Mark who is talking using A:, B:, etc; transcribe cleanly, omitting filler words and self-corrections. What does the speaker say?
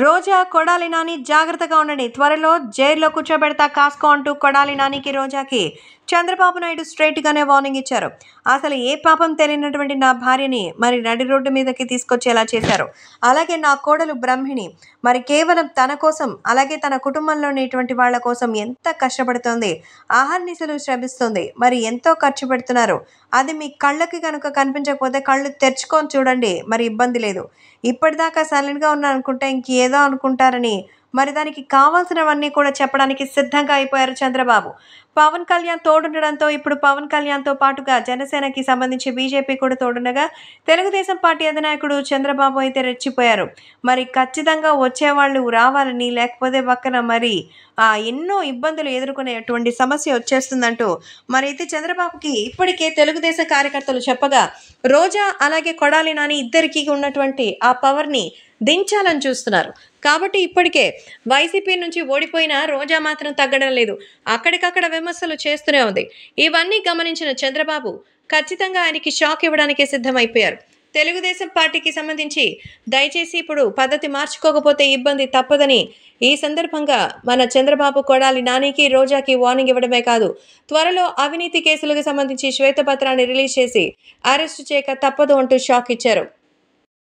A: రోజా కొడాలి నాని జాగ్రత్తగా ఉండండి, త్వరలో జైల్లో కూర్చోబెడతా కాస్కో అంటూ కొడాలి నానికి రోజాకి చంద్రబాబు నాయుడు స్ట్రైట్ గానే వార్నింగ్ ఇచ్చారు. అసలు ఏ పాపం తెలియనటువంటి నా భార్యని మరి నడి రోడ్డు మీదకి తీసుకొచ్చేలా చేశారు. అలాగే నా కోడలు బ్రహ్మిణి మరి కేవలం తన కోసం అలాగే తన కుటుంబంలోనేటువంటి వాళ్ళ కోసం ఎంత కష్టపడుతోంది, ఆహర్నిశలు శ్రమిస్తుంది, మరి ఎంతో ఖర్చు పెడుతున్నారు. అది మీ కళ్ళకి కనుక కనిపించకపోతే కళ్ళు తెరుచుకొని చూడండి, మరి ఇబ్బంది లేదు. ఇప్పటిదాకా సైలెంట్గా ఉన్నాను అనుకుంటే ఇంకేదో అనుకుంటారని మరి దానికి కావాల్సినవన్నీ కూడా చెప్పడానికి సిద్ధంగా అయిపోయారు చంద్రబాబు. పవన్ కళ్యాణ్ తోడుండడంతో ఇప్పుడు పవన్ కళ్యాణ్తో పాటుగా జనసేనకి సంబంధించి బీజేపీ కూడా తోడుండగా తెలుగుదేశం పార్టీ అధినాయకుడు చంద్రబాబు అయితే రెచ్చిపోయారు. మరి ఖచ్చితంగా వచ్చేవాళ్ళు రావాలని, లేకపోతే పక్కన మరి ఎన్నో ఇబ్బందులు ఎదుర్కొనేటువంటి సమస్య వచ్చేస్తుందంటూ మరి అయితే చంద్రబాబుకి ఇప్పటికే తెలుగుదేశం కార్యకర్తలు చెప్పగా రోజా అలాగే కొడాలి నాని ఇద్దరికి ఉన్నటువంటి ఆ పవర్ని దించాలని చూస్తున్నారు. కాబట్టి ఇప్పటికే వైసీపీ నుంచి ఓడిపోయిన రోజా మాత్రం తగ్గడం లేదు, అక్కడికక్కడ విమర్శలు చేస్తూనే ఉంది. ఇవన్నీ గమనించిన చంద్రబాబు ఖచ్చితంగా ఆయనకి షాక్ ఇవ్వడానికి సిద్ధమైపోయారు. తెలుగుదేశం పార్టీకి సంబంధించి దయచేసి ఇప్పుడు పద్ధతి మార్చుకోకపోతే ఇబ్బంది తప్పదని ఈ సందర్భంగా మన చంద్రబాబు కొడాలి నానికి రోజాకి వార్నింగ్ ఇవ్వడమే కాదు, త్వరలో అవినీతి కేసులకు సంబంధించి శ్వేతపత్రాన్ని రిలీజ్ చేసి అరెస్టు చేయక తప్పదు అంటూ షాక్ ఇచ్చారు.